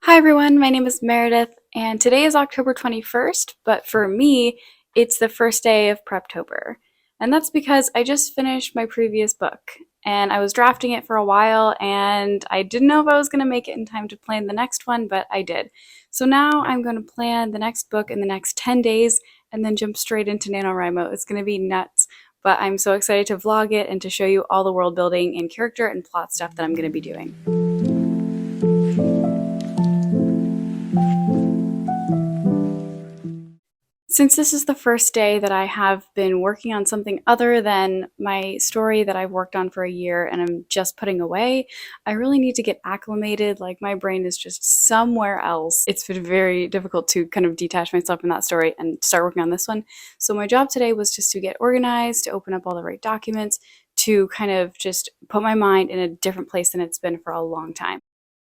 Hi everyone, my name is Meredith, and today is October 21st, but for me, it's the first day of Preptober. And that's because I just finished my previous book, and I was drafting it for a while, and I didn't know if I was going to make it in time to plan the next one, but I did. So now I'm going to plan the next book in the next 10 days, and then jump straight into NaNoWriMo. It's going to be nuts, but I'm so excited to vlog it and to show you all the world building and character and plot stuff that I'm going to be doing. Since this is the first day that I have been working on something other than my story that I've worked on for a year and I'm just putting away, I really need to get acclimated. Like, my brain is just somewhere else. It's been very difficult to kind of detach myself from that story and start working on this one. So my job today was just to get organized, to open up all the right documents, to kind of just put my mind in a different place than it's been for a long time.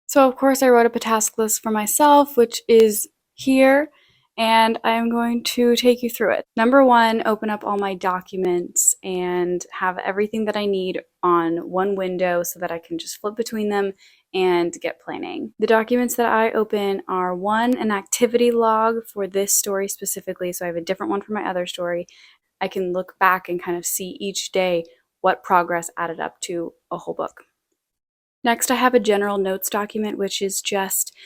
So of course I wrote up a task list for myself, which is here, and I'm going to take you through it. Number one, open up all my documents and have everything that I need on one window so that I can just flip between them and get planning. The documents that I open are one, an activity log for this story specifically, so I have a different one for my other story. I can look back and kind of see each day what progress added up to a whole book. Next, I have a general notes document, which is just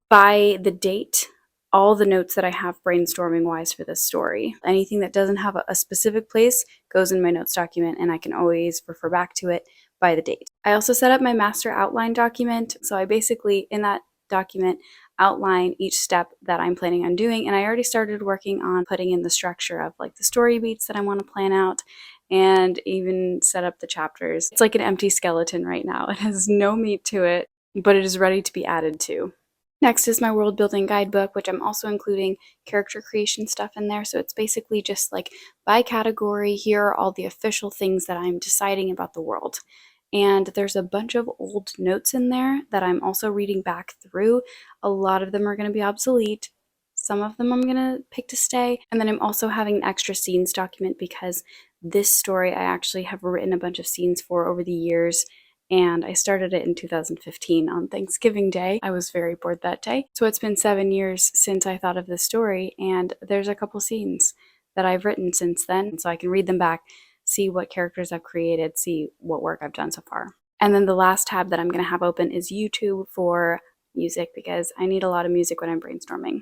by the date, all the notes that I have brainstorming wise for this story. Anything that doesn't have a specific place goes in my notes document, and I can always refer back to it by the date. I also set up my master outline document. So I basically, in that document, outline each step that I'm planning on doing. And I already started working on putting in the structure of like the story beats that I want to plan out, and even set up the chapters. It's like an empty skeleton right now. It has no meat to it, but it is ready to be added to. Next is my world building guidebook, which I'm also including character creation stuff in there. So it's basically just like by category, here are all the official things that I'm deciding about the world. And there's a bunch of old notes in there that I'm also reading back through. A lot of them are going to be obsolete. Some of them I'm going to pick to stay. And then I'm also having an extra scenes document because this story I actually have written a bunch of scenes for over the years, and I started it in 2015 on Thanksgiving Day. I was very bored that day. So it's been 7 years since I thought of this story, and there's a couple scenes that I've written since then, so I can read them back, see what characters I've created, see what work I've done so far. And then the last tab that I'm going to have open is YouTube for music, because I need a lot of music when I'm brainstorming.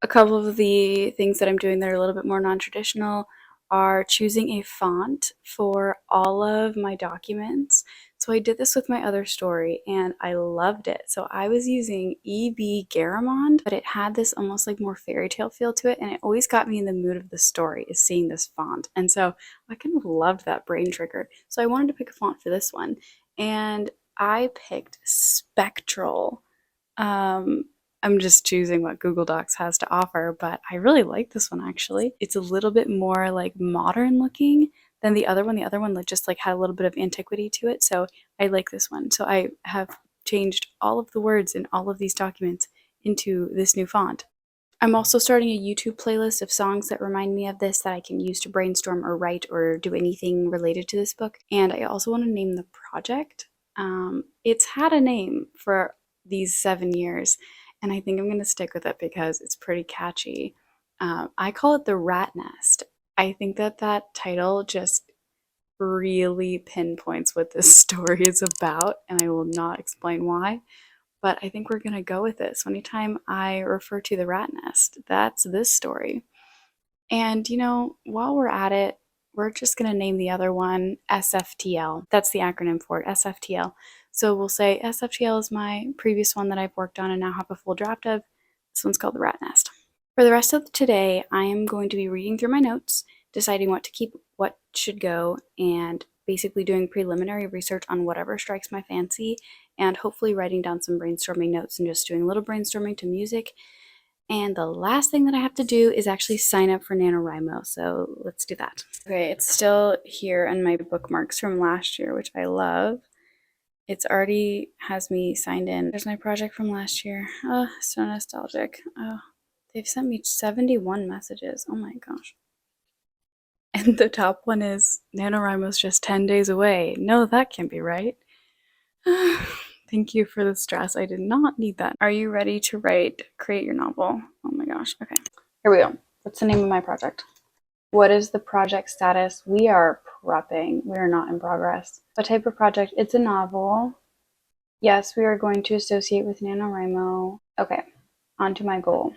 A couple of the things that I'm doing that are a little bit more non-traditional are choosing a font for all of my documents. So I did this with my other story and I loved it. So I was using E.B. Garamond, but it had this almost like more fairy tale feel to it, and it always got me in the mood of the story, is seeing this font. And so I kind of loved that brain trigger. So I wanted to pick a font for this one, and I picked Spectral. I'm just choosing what Google Docs has to offer, but I really like this one actually. It's a little bit more like modern looking than the other one. The other one just like had a little bit of antiquity to it, so I like this one. So I have changed all of the words in all of these documents into this new font. I'm also starting a YouTube playlist of songs that remind me of this that I can use to brainstorm or write or do anything related to this book. And I also want to name the project. It's had a name for these 7 years, and I think I'm going to stick with it because it's pretty catchy. I call it the Rat Nest. I think that that title just really pinpoints what this story is about, and I will not explain why, but I think we're going to go with this. Anytime I refer to the Rat Nest, that's this story. And you know, while we're at it, we're just going to name the other one SFTL. That's the acronym for it, SFTL. So we'll say SFTL is my previous one that I've worked on and now have a full draft of. This one's called The Rat Nest. For the rest of today, I am going to be reading through my notes, deciding what to keep, what should go, and basically doing preliminary research on whatever strikes my fancy, and hopefully writing down some brainstorming notes and just doing a little brainstorming to music. And the last thing that I have to do is actually sign up for NaNoWriMo, so let's do that. Okay, it's still here in my bookmarks from last year, which I love. It's already has me signed in. There's my project from last year. Oh, so nostalgic. Oh, they've sent me 71 messages. Oh my gosh. And the top one is NaNoWriMo's just 10 days away. No, that can't be right. Thank you for the stress. I did not need that. Are you ready to create your novel? Oh my gosh. Okay. Here we go. What's the name of my project? What is the project status? We are prepping. We are not in progress. What type of project? It's a novel. Yes, we are going to associate with NaNoWriMo. Okay, on to my goal.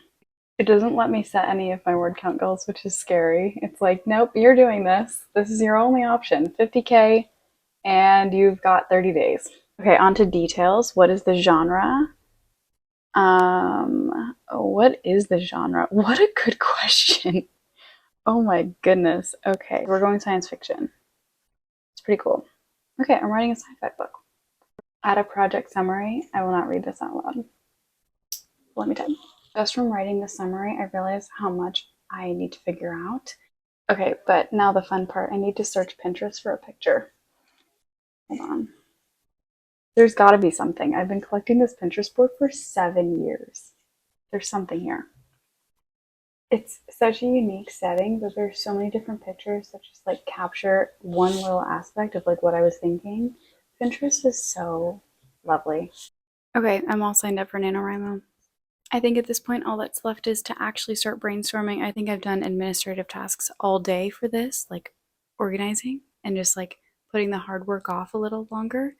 It doesn't let me set any of my word count goals, which is scary. It's like, nope, you're doing this. This is your only option. 50K, and you've got 30 days. Okay, on to details. What is the genre? What is the genre? What a good question. Oh my goodness. Okay, we're going science fiction. It's pretty cool. Okay, I'm writing a sci-fi book. Add a project summary. I will not read this out loud. Let me type. Just from writing the summary, I realized how much I need to figure out. Okay, but now the fun part. I need to search Pinterest for a picture. Hold on. There's got to be something. I've been collecting this Pinterest board for 7 years. There's something here. It's such a unique setting, but there's so many different pictures that just like capture one little aspect of like what I was thinking. Pinterest is so lovely. Okay, I'm all signed up for NaNoWriMo. I think at this point all that's left is to actually start brainstorming. I think I've done administrative tasks all day for this, like organizing and just like putting the hard work off a little longer.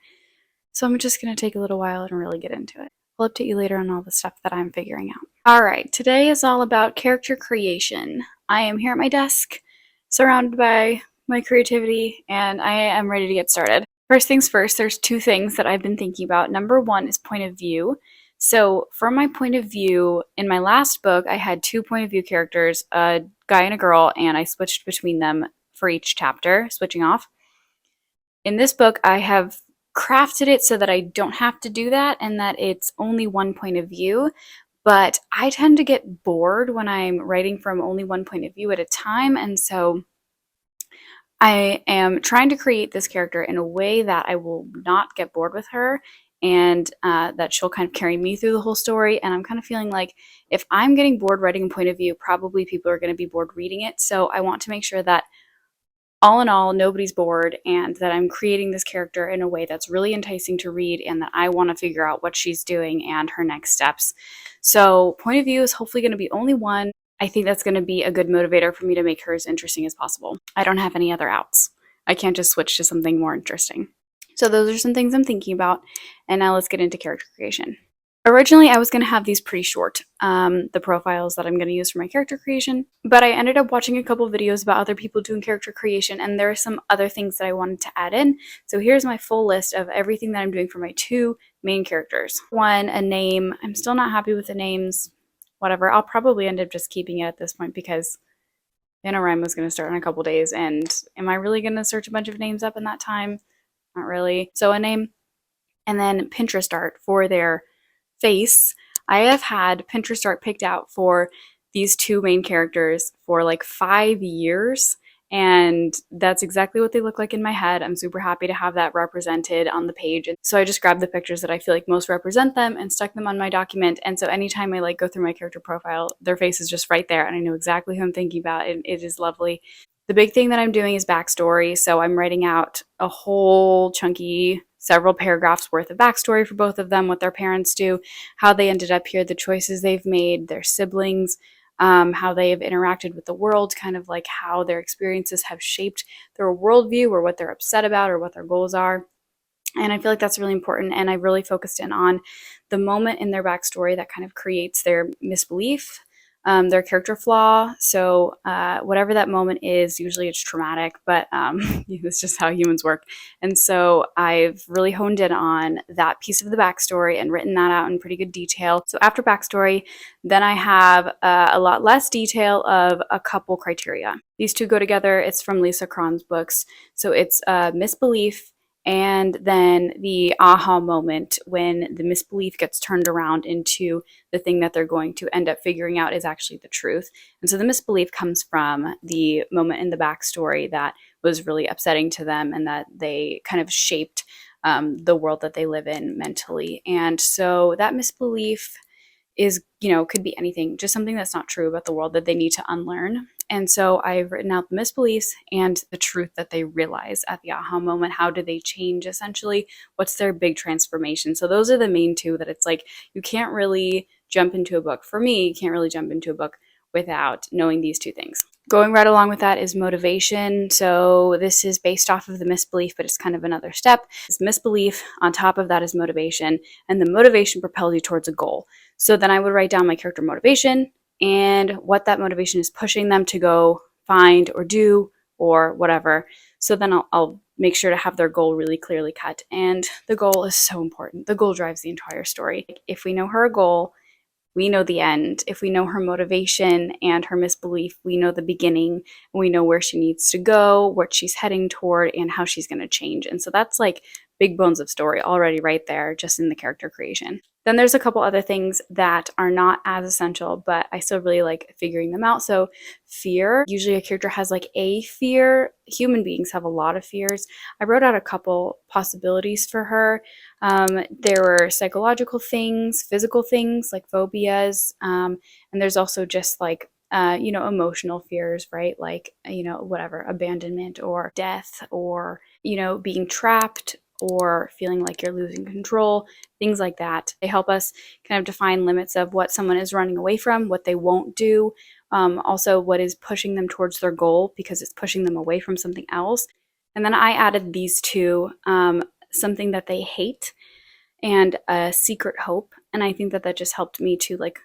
So I'm just going to take a little while and really get into it. I'll update you later on all the stuff that I'm figuring out. All right, today is all about character creation. I am here at my desk, surrounded by my creativity, and I am ready to get started. First things first, there's two things that I've been thinking about. Number one is point of view. So from my point of view, in my last book, I had two point of view characters, a guy and a girl, and I switched between them for each chapter, switching off. In this book, I have crafted it so that I don't have to do that and that it's only one point of view. But I tend to get bored when I'm writing from only one point of view at a time. And so I am trying to create this character in a way that I will not get bored with her and that she'll kind of carry me through the whole story. And I'm kind of feeling like if I'm getting bored writing a point of view, probably people are going to be bored reading it. So I want to make sure that all in all, nobody's bored and that I'm creating this character in a way that's really enticing to read and that I want to figure out what she's doing and her next steps. So point of view is hopefully going to be only one. I think that's going to be a good motivator for me to make her as interesting as possible. I don't have any other outs. I can't just switch to something more interesting. So those are some things I'm thinking about. And now let's get into character creation. Originally, I was going to have these pretty short, the profiles that I'm going to use for my character creation, but I ended up watching a couple videos about other people doing character creation, and there are some other things that I wanted to add in. So here's my full list of everything that I'm doing for my two main characters. One, a name. I'm still not happy with the names. Whatever. I'll probably end up just keeping it at this point because NaNoWriMo is going to start in a couple days, and am I really going to search a bunch of names up in that time? Not really. So a name, and then Pinterest art for their face. I have had Pinterest art picked out for these two main characters for like 5 years, and that's exactly what they look like in my head. I'm super happy to have that represented on the page. And so I just grabbed the pictures that I feel like most represent them and stuck them on my document. And so anytime I like go through my character profile, their face is just right there and I know exactly who I'm thinking about, and it is lovely. The big thing that I'm doing is backstory. So I'm writing out a whole chunky several paragraphs worth of backstory for both of them, what their parents do, how they ended up here, the choices they've made, their siblings, how they have interacted with the world, kind of like how their experiences have shaped their worldview or what they're upset about or what their goals are. And I feel like that's really important. And I really focused in on the moment in their backstory that kind of creates their misbelief, their character flaw. So whatever that moment is, usually it's traumatic, but it's just how humans work. And so I've really honed in on that piece of the backstory and written that out in pretty good detail. So after backstory, then I have a lot less detail of a couple criteria. These two go together. It's from Lisa Cron's books. So it's misbelief, and then the aha moment when the misbelief gets turned around into the thing that they're going to end up figuring out is actually the truth. And so the misbelief comes from the moment in the backstory that was really upsetting to them and that they kind of shaped the world that they live in mentally. And so that misbelief is, could be anything, just something that's not true about the world that they need to unlearn. And so I've written out the misbeliefs and the truth that they realize at the aha moment. How do they change essentially? What's their big transformation? So those are the main two that it's like you can't really jump into a book. For me, you can't really jump into a book without knowing these two things. Going right along with that is motivation. So this is based off of the misbelief, but it's kind of another step. It's misbelief, on top of that is motivation, and the motivation propels you towards a goal. So then I would write down my character motivation and what that motivation is pushing them to go find or do or whatever. So then I'll make sure to have their goal really clearly cut. And the goal is so important. The goal drives the entire story. If we know her goal, we know the end. If we know her motivation and her misbelief, we know the beginning, and we know where she needs to go, what she's heading toward, and how she's going to change. And so that's like big bones of story already right there, just in the character creation. Then there's a couple other things that are not as essential, but I still really like figuring them out. So fear, usually a character has like a fear. Human beings have a lot of fears. I wrote out a couple possibilities for her. There were psychological things, physical things like phobias, and there's also just like emotional fears, right? Like, whatever, abandonment or death or, being trapped or feeling like you're losing control, things like that. They help us kind of define limits of what someone is running away from, what they won't do, also what is pushing them towards their goal because it's pushing them away from something else. And then I added these two, something that they hate and a secret hope. And I think that that just helped me to like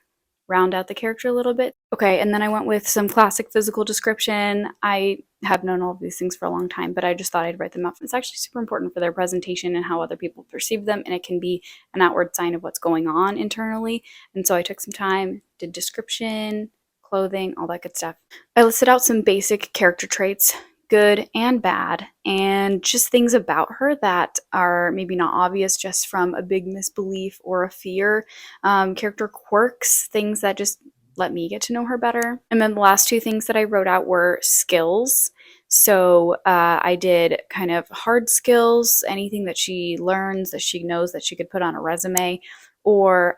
round out the character a little bit. Okay, and then I went with some classic physical description. I have known all of these things for a long time, but I just thought I'd write them up. It's actually super important for their presentation and how other people perceive them, and it can be an outward sign of what's going on internally. And so I took some time, did description, clothing, all that good stuff. I listed out some basic character traits, good and bad, and just things about her that are maybe not obvious just from a big misbelief or a fear. Character quirks, things that just let me get to know her better. And then the last two things that I wrote out were skills. So I did kind of hard skills, anything that she learns that she knows that she could put on a resume, or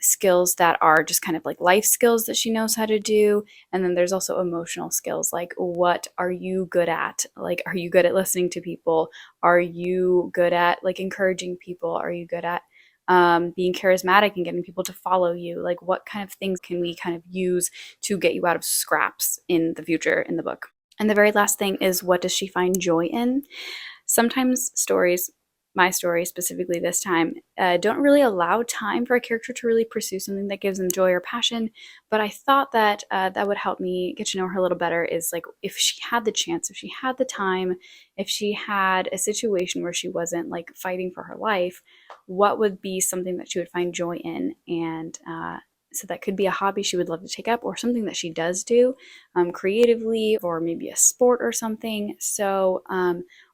skills that are just kind of like life skills that she knows how to do. And then there's also emotional skills, like what are you good at? Like, are you good at listening to people? Are you good at like encouraging people? Are you good at being charismatic and getting people to follow you? Like, what kind of things can we kind of use to get you out of scraps in the future in the book? And the very last thing is, what does she find joy in? Sometimes stories, my story specifically this time, don't really allow time for a character to really pursue something that gives them joy or passion. But I thought that that would help me get to know her a little better, is like if she had the chance, if she had the time, if she had a situation where she wasn't like fighting for her life, what would be something that she would find joy in? And so that could be a hobby she would love to take up, or something that she does do creatively, or maybe a sport or something. So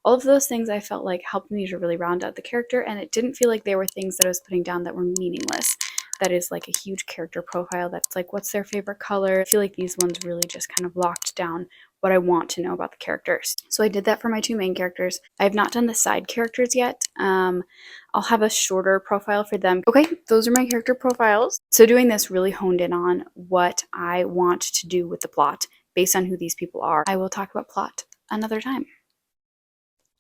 all of those things I felt like helped me to really round out the character, and it didn't feel like they were things that I was putting down that were meaningless. That is like a huge character profile that's like, what's their favorite color? I feel like these ones really just kind of locked down what I want to know about the characters. So I did that for my two main characters. I have not done the side characters yet. I'll have a shorter profile for them. Okay, those are my character profiles. So doing this really honed in on what I want to do with the plot based on who these people are. I will talk about plot another time.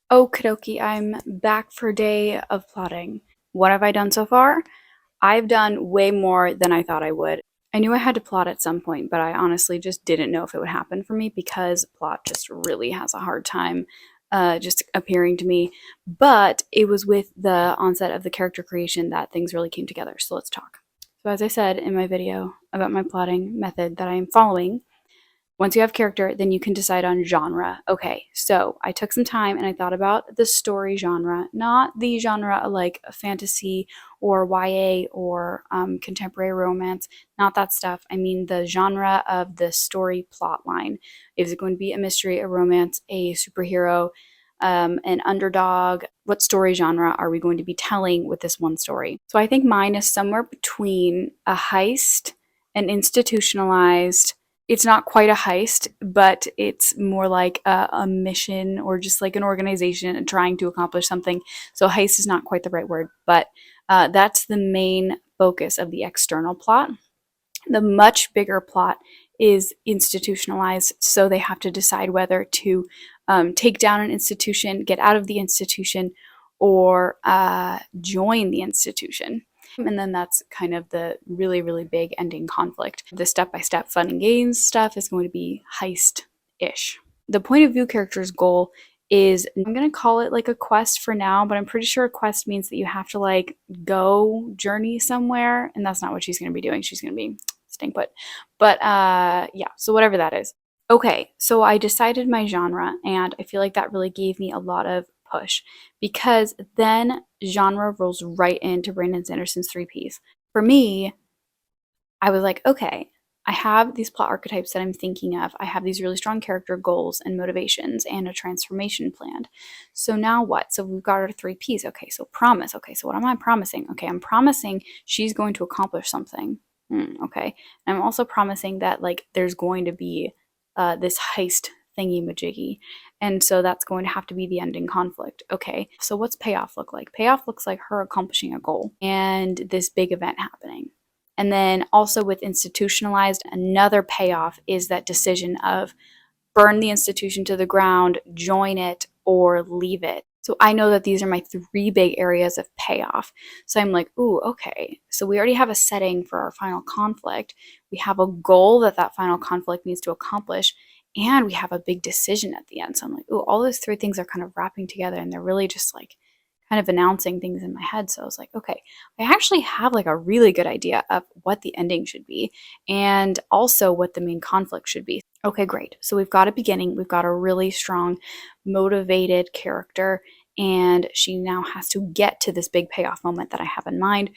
Okie dokie, I'm back for day of plotting. What have I done so far? I've done way more than I thought I would. I knew I had to plot at some point, but I honestly just didn't know if it would happen for me because plot just really has a hard time just appearing to me. But it was with the onset of the character creation that things really came together. So let's talk. So as I said in my video about my plotting method that I am following, once you have character, then you can decide on genre. Okay, so I took some time and I thought about the story genre, not the genre like fantasy or YA or contemporary romance, not that stuff. I mean the genre of the story plot line. Is it going to be a mystery, a romance, a superhero, an underdog? What story genre are we going to be telling with this one story? So I think mine is somewhere between a heist, an institutionalized, it's not quite a heist, but it's more like a mission or just like an organization trying to accomplish something. So heist is not quite the right word, but that's the main focus of the external plot. The much bigger plot is institutionalized, so they have to decide whether to take down an institution, get out of the institution, or join the institution. And then that's kind of the really, really big ending conflict. The step-by-step fun and games stuff is going to be heist-ish. The point of view character's goal is, I'm going to call it like a quest for now, but I'm pretty sure a quest means that you have to like go journey somewhere, and that's not what she's going to be doing. She's going to be staying put. But yeah, so whatever that is. Okay, so I decided my genre, and I feel like that really gave me a lot of push, because then genre rolls right into Brandon Sanderson's 3Ps. For me, I was like, okay, I have these plot archetypes that I'm thinking of. I have these really strong character goals and motivations and a transformation planned. So now what? So we've got our 3Ps. Okay, so promise. Okay, so what am I promising? Okay, I'm promising she's going to accomplish something. Okay. And I'm also promising that like there's going to be this heist thingy majiggy. And so that's going to have to be the ending conflict. Okay, so what's payoff look like? Payoff looks like her accomplishing a goal and this big event happening. And then also with institutionalized, another payoff is that decision of burn the institution to the ground, join it, or leave it. So I know that these are my 3 big areas of payoff. So I'm like, ooh, okay. So we already have a setting for our final conflict. We have a goal that that final conflict needs to accomplish, and we have a big decision at the end. So I'm like, ooh, all those 3 things are kind of wrapping together, and they're really just like kind of announcing things in my head. So I was like, okay, I actually have like a really good idea of what the ending should be and also what the main conflict should be. Okay, great. So we've got a beginning, we've got a really strong, motivated character, and she now has to get to this big payoff moment that I have in mind.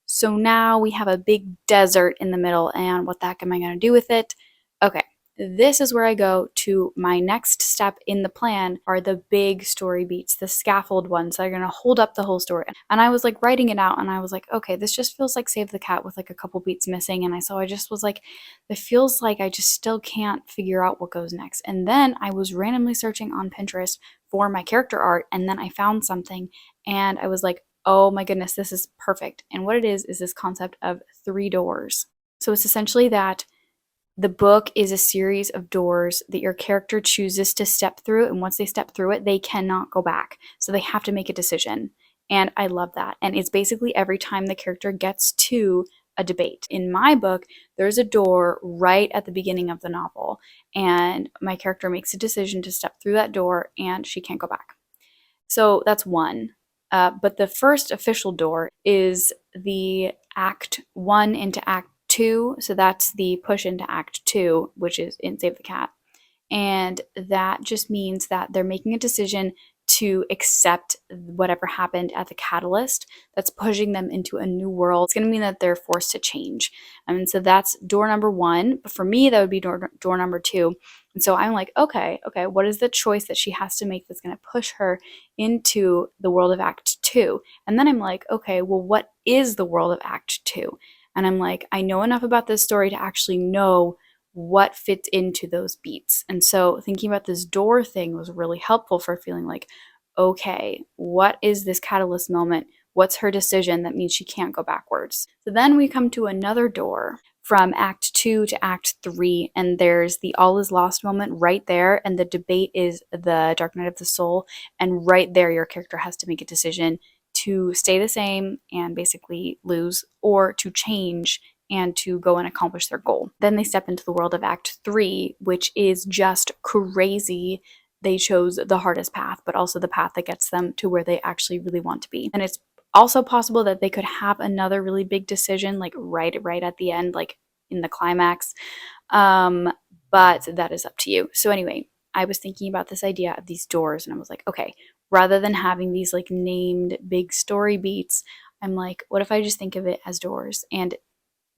So now we have a big desert in the middle, and what the heck am I going to do with it? Okay, this is where I go to my next step in the plan are the big story beats, the scaffold ones that are going to hold up the whole story. And I was like writing it out, and I was like, okay, this just feels like Save the Cat with like a couple beats missing. And I just was like, it feels like I just still can't figure out what goes next. And then I was randomly searching on Pinterest for my character art, and then I found something, and I was like, oh my goodness, this is perfect. And what it is this concept of 3 doors. So it's essentially that the book is a series of doors that your character chooses to step through, and once they step through it, they cannot go back. So they have to make a decision. And I love that. And it's basically every time the character gets to a debate. In my book, there's a door right at the beginning of the novel, and my character makes a decision to step through that door, and she can't go back. So that's one. But the first official door is the Act 1 into Act 2. So that's the push into Act 2, which is in Save the Cat. And that just means that they're making a decision to accept whatever happened at the catalyst that's pushing them into a new world. It's going to mean that they're forced to change. And so that's door number 1. But for me, that would be door number 2. And so I'm like, okay, what is the choice that she has to make that's going to push her into the world of Act 2? And then I'm like, okay, well, what is the world of Act 2? And I'm like, I know enough about this story to actually know what fits into those beats. And so thinking about this door thing was really helpful for feeling like, okay, what is this catalyst moment? What's her decision that means she can't go backwards? So then we come to another door from Act 2 to Act 3, and there's the all is lost moment right there, and the debate is the Dark Night of the Soul, and right there your character has to make a decision to stay the same and basically lose, or to change and to go and accomplish their goal. Then they step into the world of Act 3, which is just crazy. They chose the hardest path, but also the path that gets them to where they actually really want to be. And it's also possible that they could have another really big decision, like right at the end, like in the climax. But that is up to you. So anyway, I was thinking about this idea of these doors, and I was like, okay, rather than having these like named big story beats, I'm like, what if I just think of it as doors and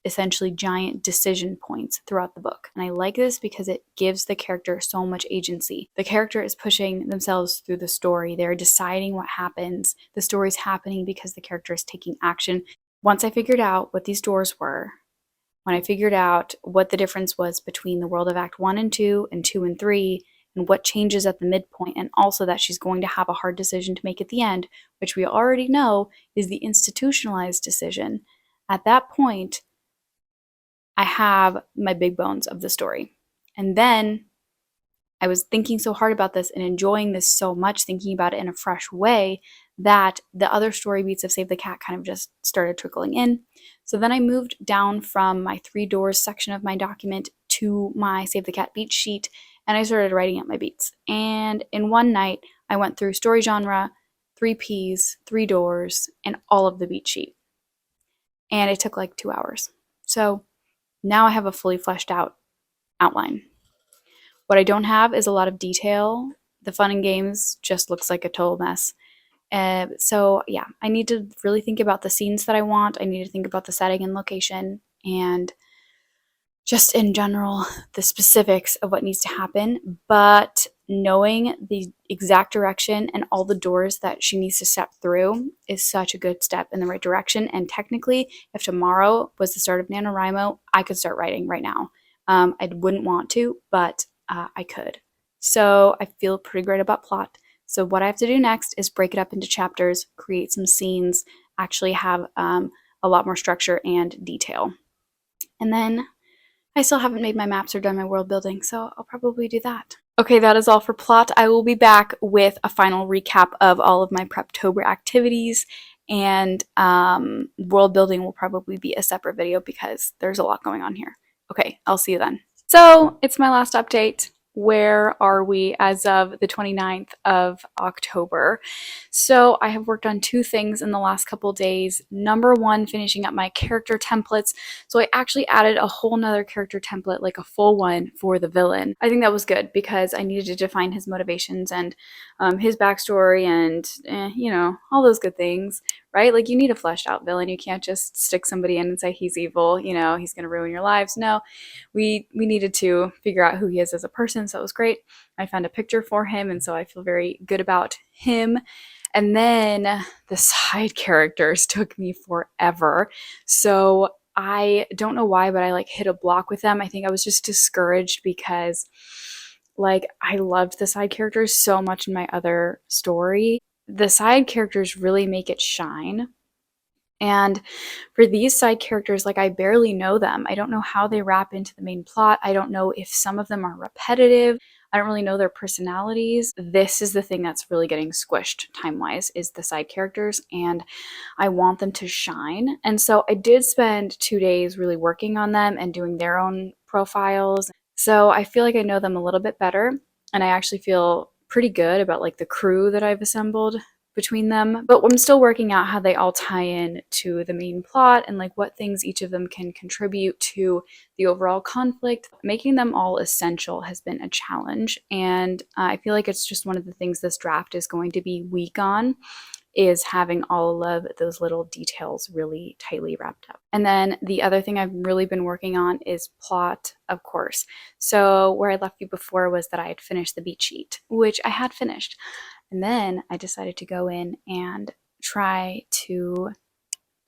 essentially giant decision points throughout the book? And I like this because it gives the character so much agency. The character is pushing themselves through the story. They're deciding what happens. The story's happening because the character is taking action. Once I figured out what these doors were, when I figured out what the difference was between the world of Act 1 and 2 and 2 and 3, and what changes at the midpoint, and also that she's going to have a hard decision to make at the end, which we already know is the institutionalized decision. At that point, I have my big bones of the story. And then I was thinking so hard about this and enjoying this so much, thinking about it in a fresh way, that the other story beats of Save the Cat kind of just started trickling in. So then I moved down from my 3 doors section of my document to my Save the Cat beat sheet, and I started writing out my beats. And in one night, I went through story genre, 3 Ps, 3 doors, and all of the beat sheet. And it took like 2 hours. So now I have a fully fleshed out outline. What I don't have is a lot of detail. The fun and games just looks like a total mess. So yeah, I need to really think about the scenes that I want. I need to think about the setting and location, and just in general, the specifics of what needs to happen. But knowing the exact direction and all the doors that she needs to step through is such a good step in the right direction. And technically, if tomorrow was the start of NaNoWriMo, I could start writing right now. I wouldn't want to, but I could. So I feel pretty great about plot. So what I have to do next is break it up into chapters, create some scenes, actually have a lot more structure and detail. And then I still haven't made my maps or done my world building, so I'll probably do that. Okay, that is all for plot. I will be back with a final recap of all of my Preptober activities, and world building will probably be a separate video because there's a lot going on here. Okay, I'll see you then. So it's my last update. Where are we as of the 29th of October? So I have worked on 2 things in the last couple days. Number one, finishing up my character templates. So I actually added a whole nother character template, like a full one for the villain. I think that was good because I needed to define his motivations and his backstory and, you know, all those good things, right? Like, you need a fleshed out villain. You can't just stick somebody in and say he's evil, you know, he's going to ruin your lives. No, we needed to figure out who he is as a person, so it was great. I found a picture for him, and so I feel very good about him. And then the side characters took me forever. So I don't know why, but I like hit a block with them. I think I was just discouraged because like I loved the side characters so much in my other story. The side characters really make it shine. And for these side characters, like I barely know them. I don't know how they wrap into the main plot. I don't know if some of them are repetitive. I don't really know their personalities. This is the thing that's really getting squished time-wise, is the side characters, and I want them to shine. And so I did spend 2 days really working on them and doing their own profiles. So I feel like I know them a little bit better, and I actually feel pretty good about like the crew that I've assembled between them, but I'm still working out how they all tie in to the main plot and like what things each of them can contribute to the overall conflict. Making them all essential has been a challenge, and I feel like it's just one of the things this draft is going to be weak on, is having all of those little details really tightly wrapped up. And then the other thing I've really been working on is plot, of course. So where I left you before was that I had finished the beat sheet, which I had finished. And then I decided to go in and try to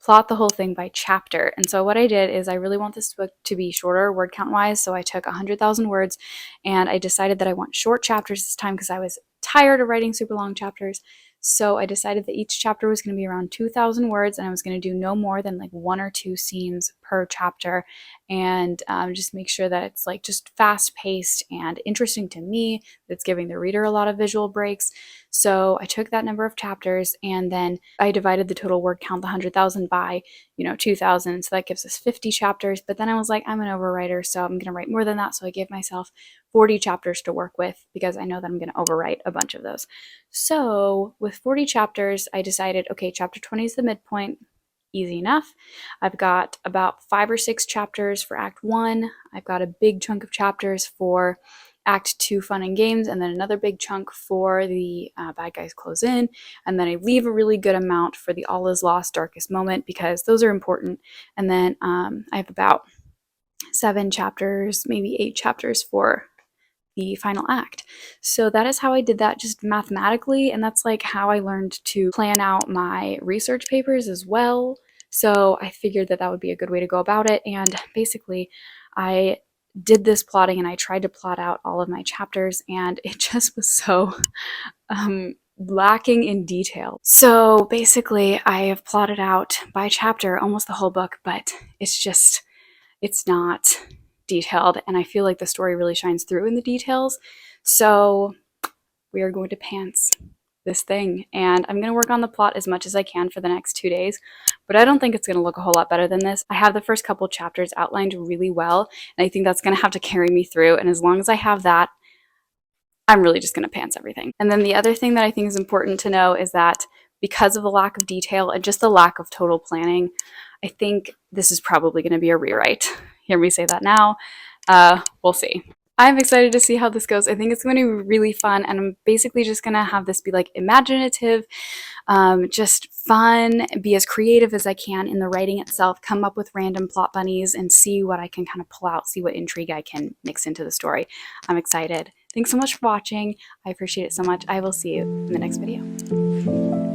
plot the whole thing by chapter. And so what I did is I really want this book to be shorter word count wise. So I took 100,000 words and I decided that I want short chapters this time because I was tired of writing super long chapters. So I decided that each chapter was going to be around 2,000 words, and I was going to do no more than like 1 or 2 scenes per chapter, and just make sure that it's like just fast paced and interesting to me, that's giving the reader a lot of visual breaks. So I took that number of chapters and then I divided the total word count, the 100,000, by 2,000. So that gives us 50 chapters. But then I was like, I'm an overwriter, so I'm going to write more than that. So I gave myself 40 chapters to work with because I know that I'm going to overwrite a bunch of those. So with 40 chapters, I decided, okay, chapter 20 is the midpoint. Easy enough. I've got about 5 or 6 chapters for Act 1. I've got a big chunk of chapters for Act 2, Fun and Games, and then another big chunk for the Bad Guys Close In, and then I leave a really good amount for the All Is Lost Darkest Moment because those are important. And then I have about 7 chapters, maybe 8 chapters for the final act. So that is how I did that, just mathematically, and that's like how I learned to plan out my research papers as well. So I figured that that would be a good way to go about it, and basically I did this plotting and I tried to plot out all of my chapters, and it just was so lacking in detail. So basically, I have plotted out by chapter almost the whole book, but it's not detailed, and I feel like the story really shines through in the details. So we are going to pants this thing, and I'm going to work on the plot as much as I can for the next 2 days, but I don't think it's going to look a whole lot better than this. I have the first couple chapters outlined really well, and I think that's going to have to carry me through, and as long as I have that, I'm really just going to pants everything. And then the other thing that I think is important to know is that because of the lack of detail and just the lack of total planning, I think this is probably going to be a rewrite. Hear me say that now. We'll see. I'm excited to see how this goes. I think it's going to be really fun, and I'm basically just going to have this be like imaginative, just fun, be as creative as I can in the writing itself, come up with random plot bunnies, and see what I can kind of pull out, see what intrigue I can mix into the story. I'm excited. Thanks so much for watching. I appreciate it so much. I will see you in the next video.